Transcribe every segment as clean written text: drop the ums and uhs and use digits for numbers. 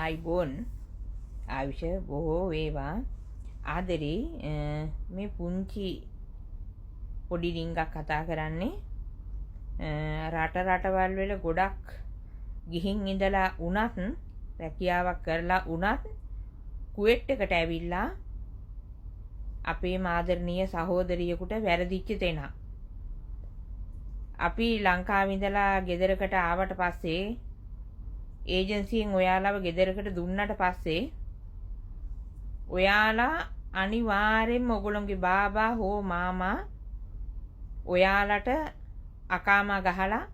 ආයිබෝන් ආවිෂ බොහෝ වේවා ආදරේ මේ පුංචි පොඩි ඩිංගක් කතා කරන්නේ රටවල් වල ගොඩක් ගිහින් ඉඳලා උනත් රැකියාවක් කරලා උනත් කුවෙට් එකට ඇවිල්ලා අපේ ආදරණීය සහෝදරියෙකුට වැරදිච්ච තැන. අපි ලංකාවේ ඉඳලා ගෙදරකට ආවට පස්සේ ඒජන්සියෙන් ඔයාලව ගෙදරකට දුන්නට පස්සේ ඔයාලා අනිවාර්යෙන්ම ඔයගොල්ලෝගේ බාබා හෝ මාමා ඔයාලට අකාමා ගහලා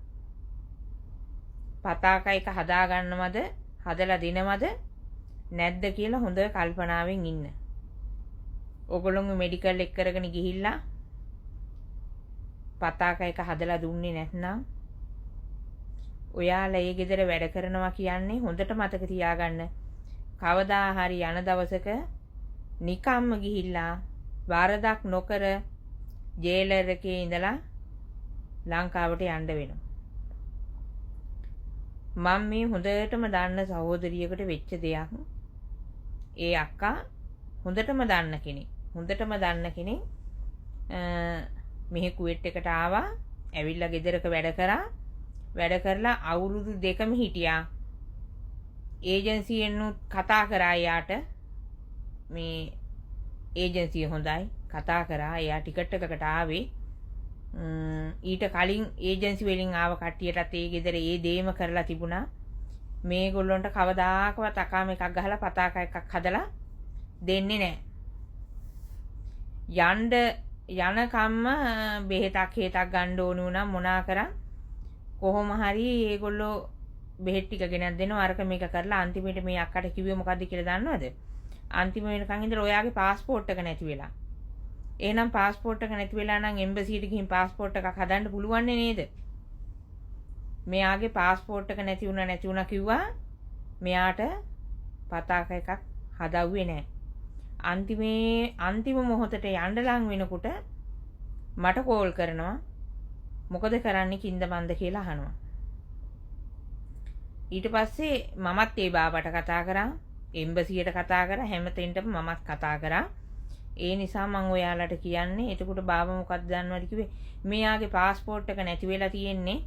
පතාක එක හදා ගන්නවද හදලා දිනවද නැද්ද කියලා හොඳ කල්පනාවෙන් ඉන්න. ඔයගොල්ලෝ මෙඩිකල් එක කරගෙන ගිහිල්ලා පතාක එක හදලා දුන්නේ නැත්නම් ඔයාලා ඒ ගෙදර වැඩ කරනවා කියන්නේ හොඳට මතක තියාගන්න. කවදා හරි යන දවසක නිකම්ම ගිහිල්ලා වරදක් නොකර ජේලර් එකේ ඉඳලා ලංකාවට යන්න වෙනවා. මම මේ හොඳටම දන්න සහෝදරියකට වෙච්ච දෙයක්. ඒ අක්කා හොඳටම දන්න කෙනෙක්. මෙහි කුවෙට් එකට ආවා. ඇවිල්ලා ගෙදරක වැඩ කරලා අවුරුදු 2ම හිටියා. ඒජන්සියෙන් කතා කරා යාට මේ ඒජන්සිය හොඳයි කතා කරා. එයා ටිකට් එකකට ආවේ. ඊට කලින් ඒජන්සි වලින් ආව කට්ටියටත් ඒ ගෙදර ඒ දේම කරලා තිබුණා. මේගොල්ලන්ට කවදාකවත් අකාම එකක් ගහලා පතාක එකක් හදලා දෙන්නේ නැහැ. යන කම්ම බෙහෙතක් හේතක් ගන්න ඕන වුණා මොනා කරා කොහොම හරි ඒගොල්ලෝ බෙහෙත් ටික ගෙනත් දෙනවා අරක මේක කරලා අන්තිමේට මේ අක්කට කිව්වේ මොකද්ද කියලා දන්නවද? අන්තිම වෙනකන් ඉඳලා ඔයාගේ પાස්පෝර්ට් එක නැති වෙලා. එහෙනම් પાස්පෝර්ට් එක නැති වෙලා නම් එම්බසියට ගිහින් પાස්පෝර්ට් එකක් හදන්න පුළුවන් නේද? මෙයාගේ પાස්පෝර්ට් එක නැති වුණා කිව්වා මෙයාට පතාක එකක් හදවුවේ නැහැ. අන්තිම මොහොතට යන්න ලං වෙනකොට මට කෝල් කරනවා. මොකද කරන්නේ කින්ද මන්ද කියලා අහනවා. ඊට පස්සේ මමත් ඒ බාබට කතා කරා, එම්බසියට කතා කරා, හැමතැනටම මමත් කතා කරා. ඒ නිසා මම ඔයාලට කියන්නේ එතකොට බාබා මොකක්ද දන්නවද කිව්වේ? මෙයාගේ પાස්පෝර්ට් එක නැති වෙලා තියෙන්නේ.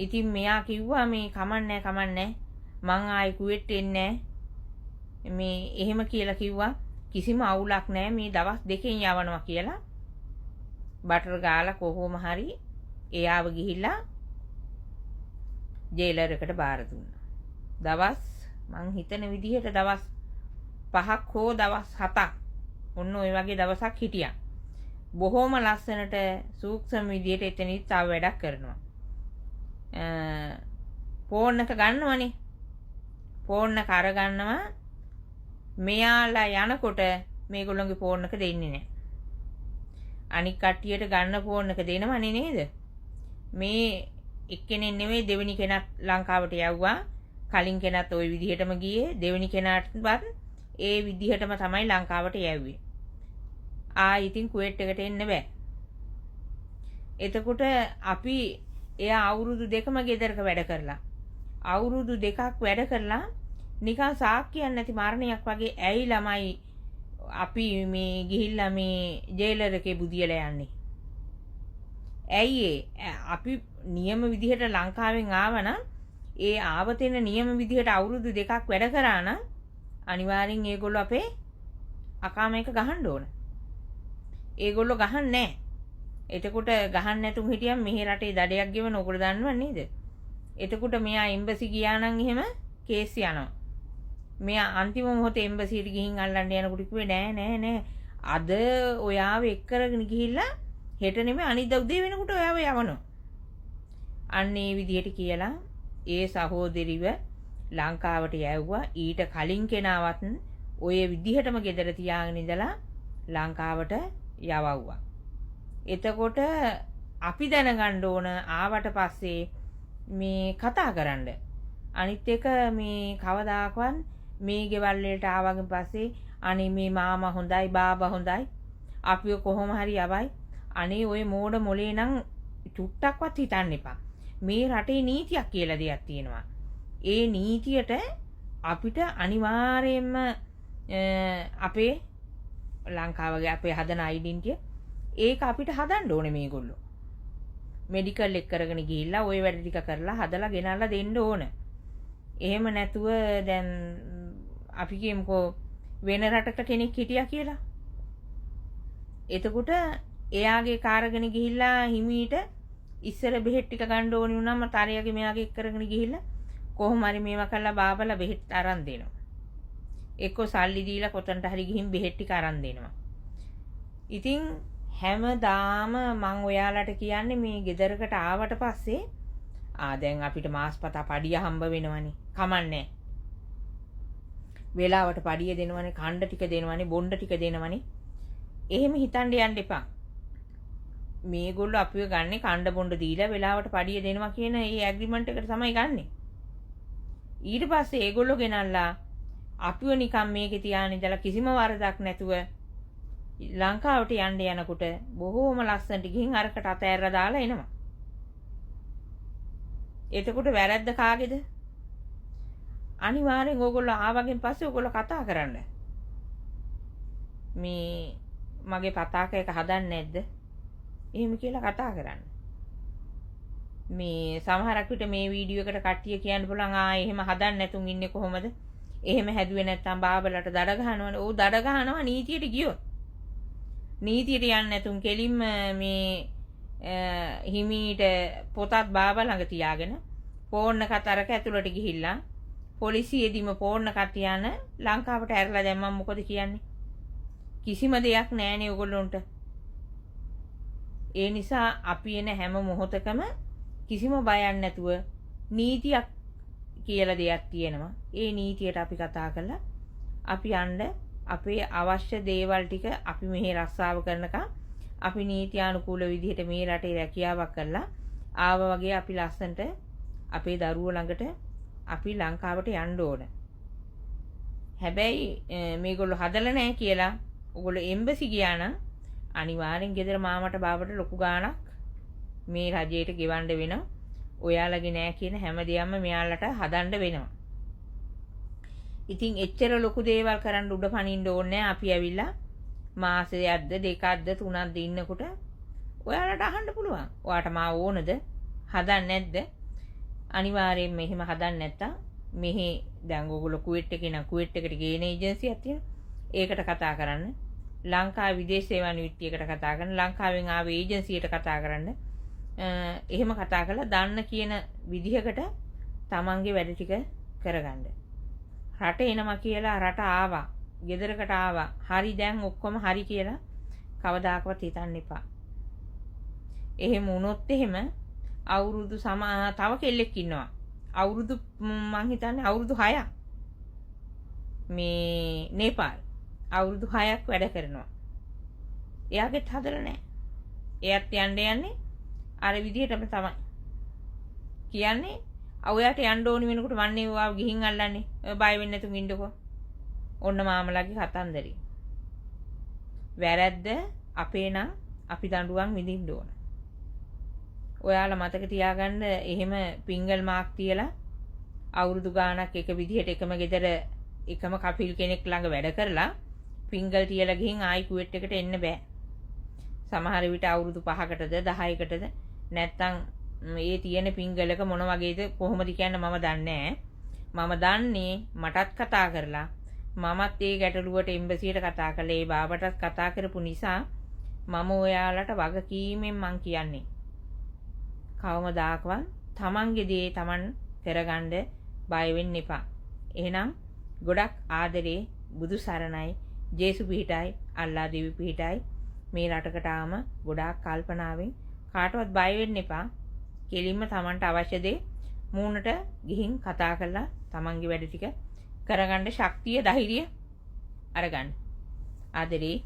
ඉතින් මෙයා කිව්වා මේ කමන්නේ මං ආයි කුවෙට් එන්නේ මේ එහෙම කියලා කිව්වා. කිසිම අවුලක් නැහැ මේ දවස් දෙකෙන් යවනවා කියලා. බටර් ගාලා කොහොම හරි එයාව ගිහිල්ලා ජේලර් එකට බාර දුන්නා. දවස් මං හිතන විදිහට දවස් 5ක් හෝ දවස් 7ක් ඔන්න ඔය වගේ දවසක් හිටියා. බොහොම ලස්සනට සූක්ෂම විදිහට එතනින් තව වැඩක් කරනවා. ෆෝන් එක ගන්නවනේ. ෆෝන් එක අරගන්නවා. මෙයාලා යනකොට මේගොල්ලෝගේ ෆෝන් එක දෙන්නේ නැහැ. අනික් කට්ටියට ගන්න ෆෝන් එක දෙනවනේ නේද? මේ එක්කෙනෙක් නෙමෙයි දෙවෙනි කෙනත් ලංකාවට යවුවා. කලින් කෙනත් ওই විදිහටම ගියේ. දෙවෙනි කෙනාටවත් ඒ විදිහටම තමයි ලංකාවට යවුවේ. ඉතින් කුවෙට් එකට එන්න බෑ. එතකොට අපි එයා අවුරුදු 2ම ගෙදරක වැඩ කරලා නිකන් සාක්කියක් නැති මරණයක් වගේ ඇයි ළමයි අපි මේ ගිහිල්ලා මේ ජේලර් එකේ බුදියලා යන්නේ. ඇයි අපි නියම විදිහට ලංකාවෙන් ආවනම් ඒ ආවතෙන නියම විදිහට අවුරුදු 2ක් වැඩ කරා නම් අනිවාර්යෙන් ඒගොල්ලෝ අපේ අකාම එක ගහන්න ඕන. ඒගොල්ලෝ ගහන්නේ නැහැ. එතකොට ගහන්න නැතුම් හිටියම් මෙහි රටේ දඩයක් ගෙවන ඕගොල්ලෝ දන්නව නේද? එතකොට මෙයා එම්බසි ගියා නම් එහෙම කේස් යනවා. මෙයා අන්තිම මොහොතේ එම්බසියට ගිහින් අල්ලන්න යනකොට කිව්වේ නෑ අද ඔයාව එක් කරගෙන ගිහිල්ලා හෙට නෙමෙයි අනිද්දා උදේ වෙනකොට ඔයාව යවනවා. අන්න ඒ විදිහට කියලා ඒ සහෝදරිව ලංකාවට යවුවා. ඊට කලින් කෙනාවත් ඔය විදිහටම ගෙදර තියාගෙන ඉඳලා ලංකාවට යවවුවා. එතකොට අපි දැනගන්න ඕන ආවට පස්සේ මේ කතා කරන්න. අනිත් එක මේ කවදාකවත් මේ ගෙවල් වලට ආවගෙන් පස්සේ අනේ මේ මාමා හොඳයි බාබා හොඳයි අපිව කොහොම හරි යවයි. අනේ ඔය මෝඩ මොලේ නම් චුට්ටක්වත් හිතන්න එපා. මේ රටේ නීතියක් කියලා දෙයක් තියෙනවා. ඒ නීතියට අපිට අනිවාර්යයෙන්ම අපේ ලංකාවගේ අපේ හදන අයිඩෙන්ටිටිය ඒක අපිට හදන්න ඕනේ මේගොල්ලෝ. මෙඩිකල් එක කරගෙන ගිහිල්ලා ওই වැඩ ටික කරලා හදලා ගෙනල්ලා දෙන්න ඕන. එහෙම නැතුව දැන් අපි කියමුකෝ වෙන රටක කෙනෙක් හිටියා කියලා. එතකොට එයාගේ කාර්යගෙන ගිහිල්ලා හිමීට ඉස්සර බෙහෙත් ටික ගන්න ඕනි වුණාම තරයගේ මෙයාගේ එක් කරගෙන ගිහිල්ලා කොහොම හරි මේවා කරලා බාබලා බෙහෙත් අරන් දෙනවා. එක්ක සල්ලි දීලා කොතනට හරි ගිහින් බෙහෙත් ටික අරන් දෙනවා. ඉතින් හැමදාම මං ඔයාලට කියන්නේ මේ ගෙදරකට ආවට පස්සේ දැන් අපිට මාස්පතා පඩිය හම්බ වෙනවනේ. කමන්නේ. වෙලාවට පඩිය දෙනවනේ, කණ්ඩ ටික දෙනවනේ, බොණ්ඩ ටික දෙනවනේ. එහෙම හිතන්න යන්න එපා. මේගොල්ලෝ අපිව ගන්නේ කණ්ඩ බොණ්ඩ දීලා වෙලාවට පඩිය දෙනවා කියන ඒ ඇග්‍රීමන්ට් එකට තමයි ගන්නෙ. ඊට පස්සේ ඒගොල්ලෝ ගෙනල්ලා අපිව නිකන් මේකේ තියාගෙන ඉඳලා කිසිම වරදක් නැතුව ලංකාවට යන්න යනකොට බොහෝම ලස්සනට ගිහින් අරකට අතෑරලා දාලා එනවා. එතකොට වැරද්ද කාගේද? අනිවාර්යෙන් ඕගොල්ලෝ ආවගෙන් පස්සේ ඕගොල්ලෝ කතා කරන්න. මේ මගේ පතාක එක හදන්නේ නැද්ද? එහෙම කියලා කතා කරන්න. මේ සමහරක් විට මේ වීඩියෝ එකට කට්ටිය කියන්න පුළුවන් එහෙම හදන්න නැතුන් ඉන්නේ කොහොමද? එහෙම හැදුවේ නැත්තම් බාබලට දඩ ගහනවනේ. ඔව් දඩ ගහනවා නීතියට ගියොත්. නීතියට යන්නේ නැතුන් කෙලින්ම මේ හිමීට පොතත් බාබා ළඟ තියාගෙන ෆෝන් එකත් අරක ඇතුළට ගිහිල්ලා පොලිසියෙදිම ෆෝන් එකක් තියාන ලංකාවට ඇරලා දැම්මම මොකද කියන්නේ? කිසිම දෙයක් නැහැනේ ඔයගොල්ලොන්ට. ඒ නිසා අපි එන හැම මොහොතකම කිසිම බයක් නැතුව නීතියක් කියලා දෙයක් තියෙනවා. ඒ නීතියට අපි කතා කරලා අපි යන්න අපේ අවශ්‍ය දේවල් ටික අපි මෙහි රස්සාව කරනකම් අපි නීතියානුකූල විදිහට මේ රටේ රැකියාවක් කරලා ආව වගේ අපි ලස්සනට අපේ දරුවෝ ළඟට අපි ලංකාවට යන්න ඕන. හැබැයි මේගොල්ලෝ හදලා නැහැ කියලා ඔයගොල්ලෝ එම්බසි ගියා නම් අනිවාර්යෙන් ගෙදර මාමට බාබට ලොකු ගාණක් මේ රජයට ගෙවන්න වෙනවා. ඔයාලගේ නෑ කියන හැම දෙයක්ම මෙයාලට හදන්න වෙනවා. ඉතින් එච්චර ලොකු දේවල් කරන්න උඩ පනින්න ඕනේ අපි ඇවිල්ලා මාසයක්ද දෙකක්ද තුනක්ද ඉන්නකොට ඔයාලට අහන්න පුළුවන්. ඔයාට මා ඕනද? හදන්නේ නැද්ද? අනිවාර්යෙන් මෙහෙම හදන්නේ නැත්තම් මෙහි දැන් ඔයගොල්ලෝ කුවේට් එකේ නම් කුවේට් එකට ගේන ඒජන්සියක් තියෙනවා. ඒකට කතා කරන්න. ලංකාවේ විදේශ සේවා නිමිතියකට කතා කරන්න. ලංකාවෙන් ආව ඒජන්සියට කතා කරන්න. එහෙම කතා කරලා දන්න කියන විදිහකට තමන්ගේ වැඩ ටික කරගන්න. රට එනවා කියලා රට ආවා. ගෙදරකට ආවා. හරි දැන් ඔක්කොම හරි කියලා කවදාකවත් හිතන්න එපා. එහෙම වුණොත් එහෙම අවුරුදු තව කෙල්ලෙක් ඉන්නවා. අවුරුදු මං හිතන්නේ අවුරුදු 6ක් මේ නේපාල් අවුරුදු 6ක් වැඩ කරනවා. එයාගෙත් හදලා නැහැ. එයාත් යන්නේ අර විදිහටම තමයි. කියන්නේ ඔයාට යන්න ඕනි වෙනකොට වන්නේ ඔයාව ගිහින් අල්ලන්නේ. බය වෙන්නේ නැතුව ඉන්නකෝ. ඔන්න මාමලාගේ කතන්දරේ. වැරද්ද අපේ නම් අපි දඬුවම් විඳින්න ඕන. ඔයාලා මතක තියාගන්න එහෙම පිංගල් මාක් තියලා අවුරුදු ගාණක් එක විදිහට එකම ගෙදර එකම කපිල් කෙනෙක් ළඟ වැඩ කරලා පිංගල් තියලා ගිහින් ආයි කුවේට් එකට එන්න බෑ. සමහර විට අවුරුදු 5කටද 10කටද නැත්තම් මේ තියෙන පිංගලක මොන වගේද කොහොමද කියන්න මම දන්නේ මම දන්නේ මටත් කතා කරලා මමත් ඒ ගැටලුවට එම්බසියට කතා කළේ ඒ බාබටත් කතා කරපු නිසා මම ඔයාලට වගකීමෙන් මං කියන්නේ කවමදාකවත් තමන්ගේ දේ තමන් කරගන්න බය වෙන්න එපා. එහෙනම් ගොඩක් ආදරේ බුදු සරණයි ජේසු පිහිටයි අල්ලා දෙවි පිහිටයි මේ රටකට ආම ගොඩාක් කල්පනාවෙන් කාටවත් බය වෙන්න එපා. කෙලින්ම තමන්ට අවශ්‍ය දේ මූණට ගිහින් කතා කරලා තමන්ගේ වැඩ ටික කරගන්න ශක්තිය ධෛර්යය අරගන්න. ආදරේ